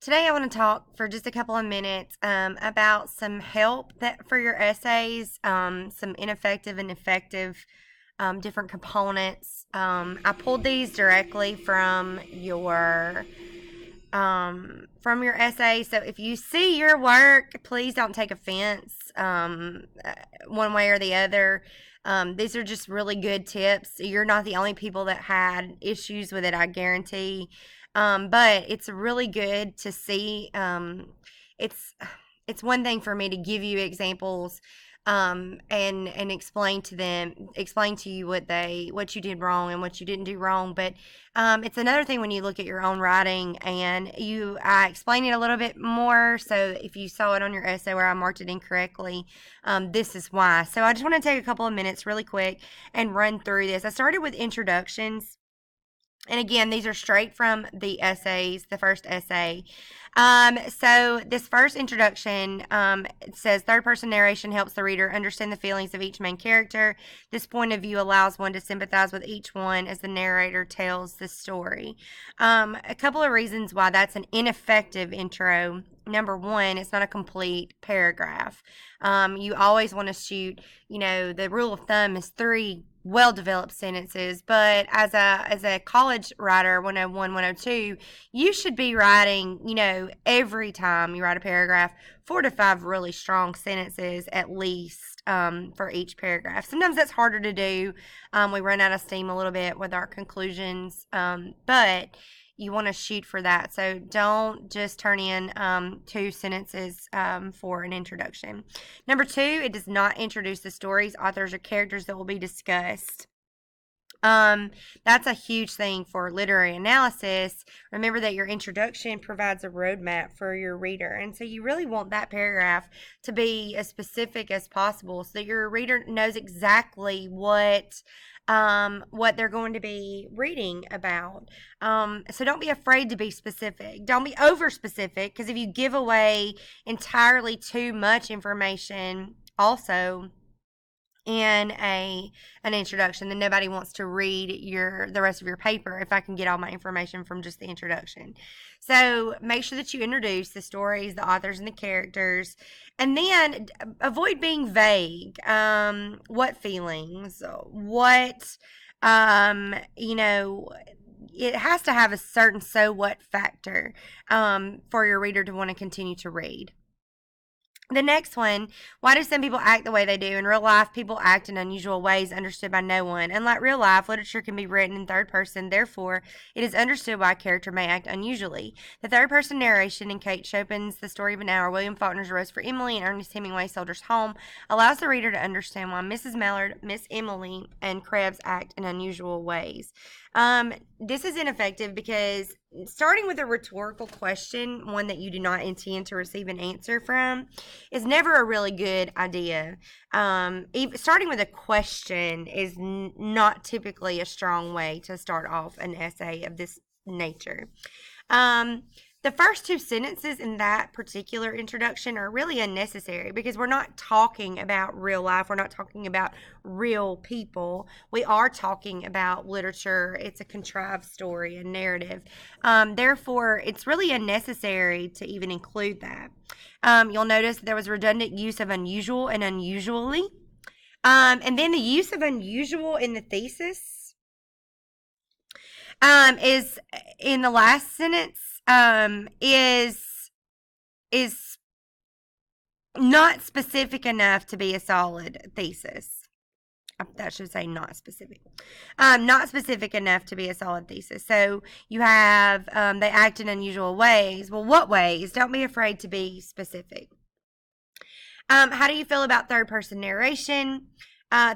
Today I want to talk for just a couple of minutes about some help that for your essays, some ineffective and effective different components. I pulled these directly from your essay. So if you see your work, please don't take offense one way or the other. These are just really good tips. You're not the only people that had issues with it, I guarantee. But it's really good to see. It's it's one thing for me to give you examples and explain to you what you did wrong and what you didn't do wrong. But it's another thing when you look at your own writing and I explain it a little bit more. So if you saw it on your essay where I marked it incorrectly, this is why. So I just want to take a couple of minutes really quick and run through this. I started with introductions. And again, these are straight from the essays, the first essay. So this first introduction it says third person narration helps the reader understand the feelings of each main character. This point of view allows one to sympathize with each one as the narrator tells the story. A couple of reasons why that's an ineffective intro. Number one, it's not a complete paragraph. You always want to shoot, the rule of thumb is 3 well-developed sentences, but as a college writer, 101, 102, you should be writing, every time you write a paragraph, 4 to 5 really strong sentences at least for each paragraph. Sometimes that's harder to do. We run out of steam a little bit with our conclusions, but you want to shoot for that. So don't just turn in 2 sentences for an introduction. Number 2, it does not introduce the stories, authors, or characters that will be discussed. That's a huge thing for literary analysis. Remember that your introduction provides a roadmap for your reader, and so you really want that paragraph to be as specific as possible so that your reader knows exactly what they're going to be reading about. So don't be afraid to be specific. Don't be over specific, because if you give away entirely too much information also in an introduction, then nobody wants to read the rest of your paper if I can get all my information from just the introduction. So make sure that you introduce the stories, the authors, and the characters, and then avoid being vague. What feelings, what it has to have a certain so what factor for your reader to want to continue to read. The next one, why do some people act the way they do? In real life, people act in unusual ways understood by no one. Unlike real life, literature can be written in third person. Therefore, it is understood why a character may act unusually. The third person narration in Kate Chopin's The Story of an Hour, William Faulkner's Rose for Emily, and Ernest Hemingway's Soldier's Home allows the reader to understand why Mrs. Mallard, Miss Emily, and Krebs act in unusual ways. This is ineffective because starting with a rhetorical question, one that you do not intend to receive an answer from, is never a really good idea. Starting with a question is not typically a strong way to start off an essay of this nature. The first 2 sentences in that particular introduction are really unnecessary because we're not talking about real life. We're not talking about real people. We are talking about literature. It's a contrived story, a narrative. Therefore, it's really unnecessary to even include that. You'll notice that there was redundant use of unusual and unusually. And then the use of unusual in the thesis is in the last sentence. Is not specific enough to be a solid thesis. That should say not specific. Not specific enough to be a solid thesis. So you have they act in unusual ways. Well, what ways? Don't be afraid to be specific. How do you feel about third person narration?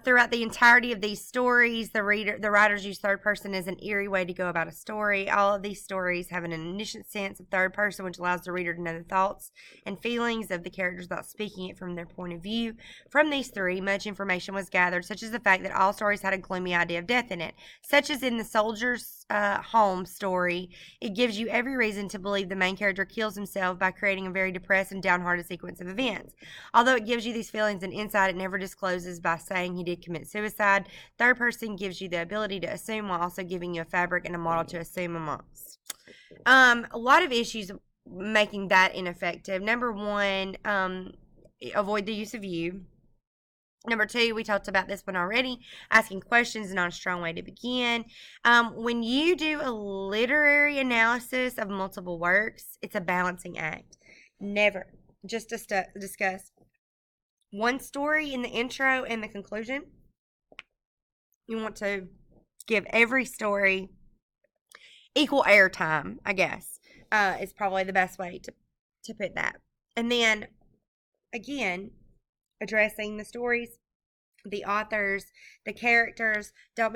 Throughout the entirety of these stories, the writers use third person as an eerie way to go about a story. All of these stories have an omniscient sense of third person, which allows the reader to know the thoughts and feelings of the characters without speaking it from their point of view. From these 3, much information was gathered, such as the fact that all stories had a gloomy idea of death in it. Such as in the Soldier's Home story, it gives you every reason to believe the main character kills himself by creating a very depressed and downhearted sequence of events. Although it gives you these feelings and insight, it never discloses by saying he did commit suicide. Third person gives you the ability to assume while also giving you a fabric and a model to assume amongst. A lot of issues making that ineffective. Number one, avoid the use of you. Number two, we talked about this one already. Asking questions is not a strong way to begin. When you do a literary analysis of multiple works, it's a balancing act. Never just discuss one story in the intro and the conclusion. You want to give every story equal airtime, I guess, is probably the best way to put that. And then, again, addressing the stories, the authors, the characters, not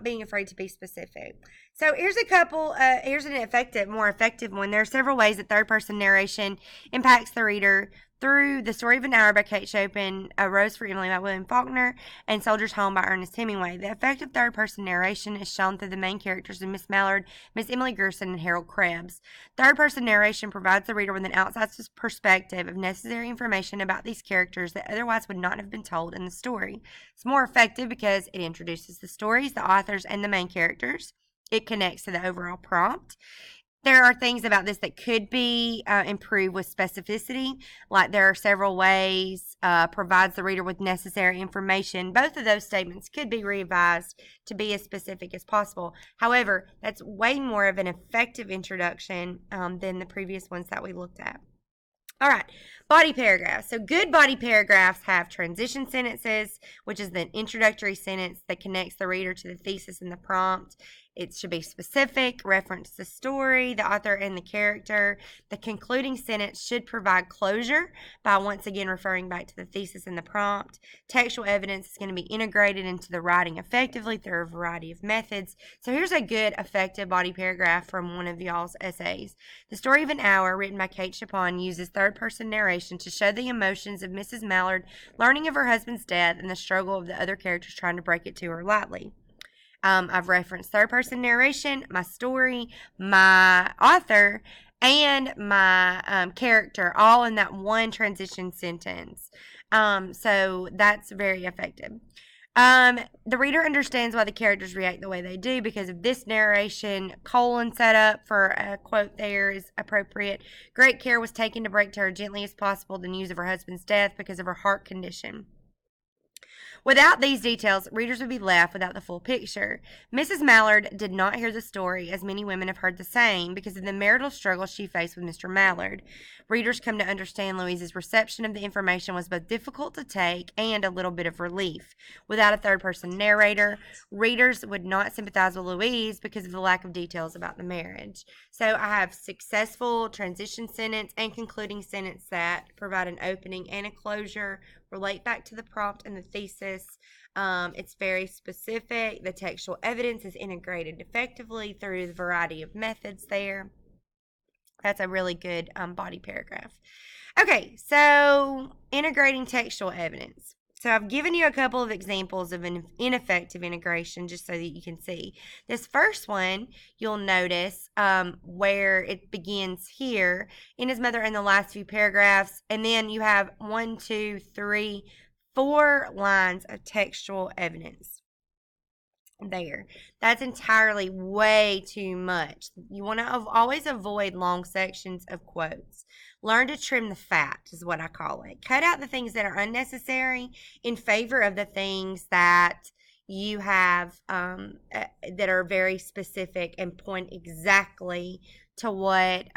being afraid to be specific. So here's here's an more effective one. There are several ways that third-person narration impacts the reader through The Story of an Hour by Kate Chopin, A Rose for Emily by William Faulkner, and Soldier's Home by Ernest Hemingway. The effect of third-person narration is shown through the main characters of Miss Mallard, Miss Emily Gerson, and Harold Krebs. Third-person narration provides the reader with an outside perspective of necessary information about these characters that otherwise would not have been told in the story. It's more effective because it introduces the stories, the authors, and the main characters. It connects to the overall prompt. There are things about this that could be improved with specificity, like there are several ways, provides the reader with necessary information. Both of those statements could be revised to be as specific as possible. However, that's way more of an effective introduction than the previous ones that we looked at. All right, body paragraphs. So good body paragraphs have transition sentences, which is the introductory sentence that connects the reader to the thesis and the prompt. It should be specific, reference the story, the author, and the character. The concluding sentence should provide closure by once again referring back to the thesis and the prompt. Textual evidence is going to be integrated into the writing effectively through a variety of methods. So here's a good, effective body paragraph from one of y'all's essays. The Story of an Hour, written by Kate Chopin, uses third-person narration to show the emotions of Mrs. Mallard learning of her husband's death and the struggle of the other characters trying to break it to her lightly. I've referenced third-person narration, my story, my author, and my character, all in that one transition sentence. So that's very effective. The reader understands why the characters react the way they do because of this narration. Colon set up for a quote there is appropriate. Great care was taken to break to her gently as possible the news of her husband's death because of her heart condition. Without these details, readers would be left without the full picture. Mrs. Mallard did not hear the story, as many women have heard the same, because of the marital struggle she faced with Mr. Mallard. Readers come to understand Louise's reception of the information was both difficult to take and a little bit of relief. Without a third-person narrator, readers would not sympathize with Louise because of the lack of details about the marriage. So I have successful transition sentence and concluding sentence that provide an opening and a closure, relate back to the prompt and the thesis. It's very specific. The textual evidence is integrated effectively through the variety of methods there. That's a really good body paragraph. Okay, so integrating textual evidence. So I've given you a couple of examples of an ineffective integration just so that you can see. This first one, you'll notice where it begins here in his mother in the last few paragraphs, and then you have 1, 2, 3, 4 lines of textual evidence there. That's entirely way too much. You want to always avoid long sections of quotes. Learn to trim the fat is what I call it. Cut out the things that are unnecessary in favor of the things that you have that are very specific and point exactly to what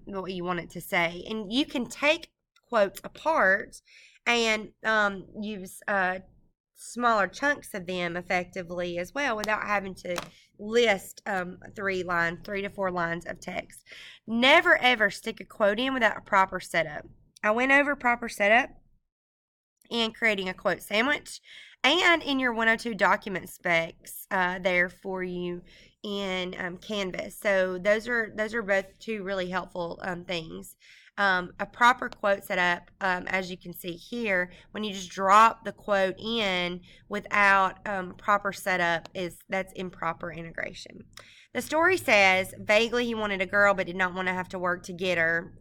you want it to say. And you can take quotes apart and use smaller chunks of them effectively as well without having to list 3 to 4 lines of text. Never ever stick a quote in without a proper setup. I went over proper setup and creating a quote sandwich and in your 102 document specs there for you in Canvas. So those are both two really helpful things. A proper quote setup, as you can see here, when you just drop the quote in without proper setup, that's improper integration. The story says, vaguely he wanted a girl but did not want to have to work to get her,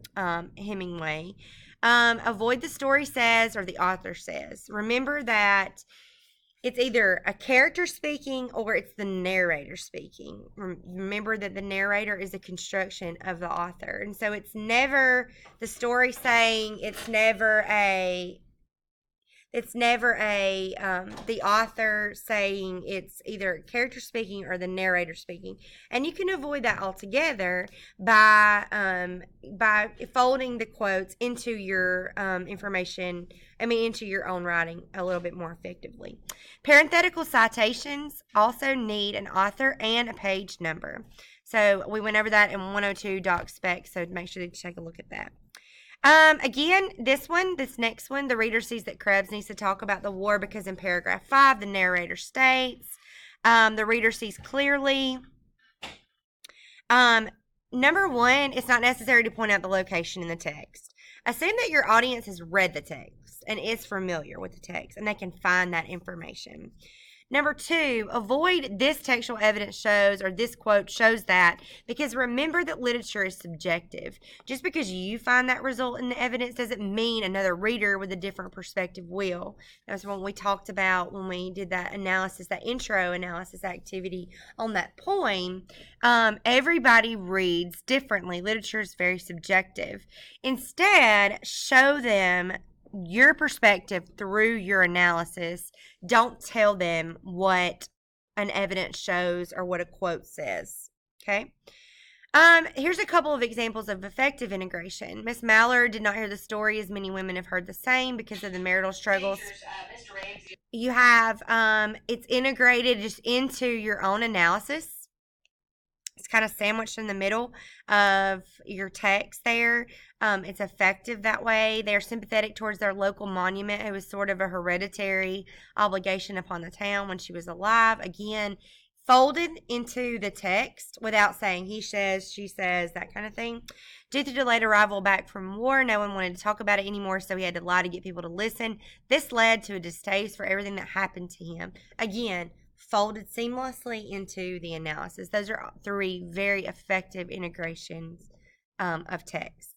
Hemingway. Avoid the story says or the author says. Remember that It's either a character speaking or it's the narrator speaking. Remember that the narrator is a construction of the author. And so it's never the story saying, the author saying. It's either character speaking or the narrator speaking, and you can avoid that altogether by folding the quotes into your into your own writing a little bit more effectively. Parenthetical citations also need an author and a page number. So we went over that in 102 doc spec, so make sure that you take a look at that. Again, this next one, the reader sees that Krebs needs to talk about the war because in paragraph 5, the narrator states, the reader sees clearly. Number 1, it's not necessary to point out the location in the text. Assume that your audience has read the text and is familiar with the text, and they can find that information. Number 2, avoid this textual evidence shows, or this quote shows that, because remember that literature is subjective. Just because you find that result in the evidence doesn't mean another reader with a different perspective will. That's what we talked about when we did that analysis, that intro analysis activity on that poem. Everybody reads differently. Literature is very subjective. Instead, show them your perspective through your analysis. Don't tell them what an evidence shows or what a quote says. Okay. Here's a couple of examples of effective integration. Miss Mallard did not hear the story as many women have heard the same because of the marital struggles. You have it's integrated just into your own analysis. It's kind of sandwiched in the middle of your text there. It's effective that way. They're sympathetic towards their local monument. It was sort of a hereditary obligation upon the town when she was alive. Again, folded into the text without saying he says, she says, that kind of thing. Due to delayed arrival back from war, no one wanted to talk about it anymore, so he had to lie to get people to listen. This led to a distaste for everything that happened to him. Again, folded seamlessly into the analysis. Those are 3 very effective integrations of text.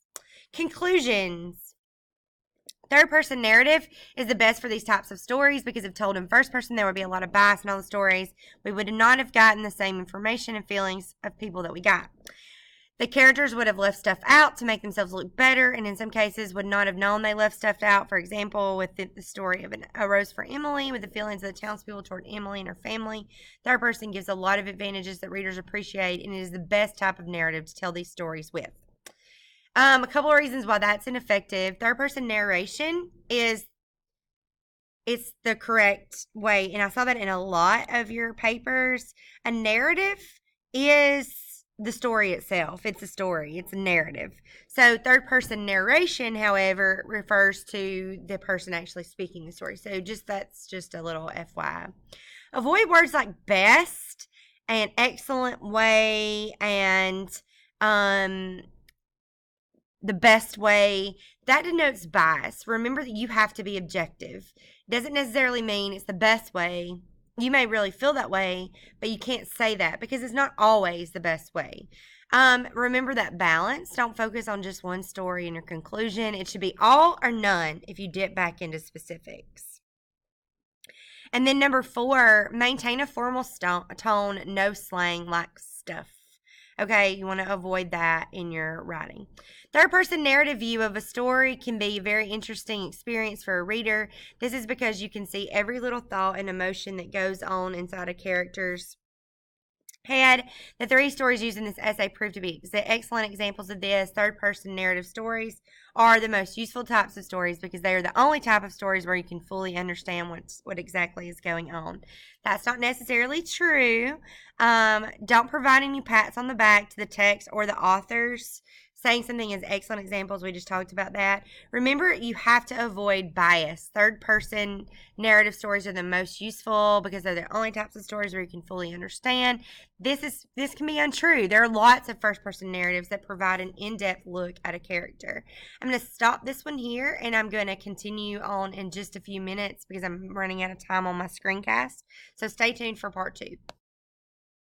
Conclusions. Third-person narrative is the best for these types of stories because if told in first person, there would be a lot of bias in all the stories. We would not have gotten the same information and feelings of people that we got. The characters would have left stuff out to make themselves look better, and in some cases would not have known they left stuff out. For example, with the story of A Rose for Emily, with the feelings of the townspeople toward Emily and her family. Third person gives a lot of advantages that readers appreciate, and it is the best type of narrative to tell these stories with. A couple of reasons why that's ineffective. Third person narration it's the correct way, and I saw that in a lot of your papers. A narrative is the story itself. It's a story. It's a narrative. So third person narration, however, refers to the person actually speaking the story. So that's just a little FYI. Avoid words like best and excellent way and the best way. That denotes bias. Remember that you have to be objective. Doesn't necessarily mean it's the best way. You may really feel that way, but you can't say that because it's not always the best way. Remember that balance. Don't focus on just one story in your conclusion. It should be all or none if you dip back into specifics. And then number 4, maintain a formal tone, no slang like stuff. Okay, you want to avoid that in your writing. Third-person narrative view of a story can be a very interesting experience for a reader. This is because you can see every little thought and emotion that goes on inside a character's head. The 3 stories used in this essay prove to be excellent examples of this. Third-person narrative stories are the most useful types of stories because they are the only type of stories where you can fully understand what exactly is going on. That's not necessarily true. Don't provide any pats on the back to the text or the authors saying something is excellent examples. We just talked about that. Remember, you have to avoid bias. Third-person narrative stories are the most useful because they're the only types of stories where you can fully understand. This can be untrue. There are lots of first-person narratives that provide an in-depth look at a character. I'm going to stop this one here, and I'm going to continue on in just a few minutes because I'm running out of time on my screencast. So stay tuned for part 2.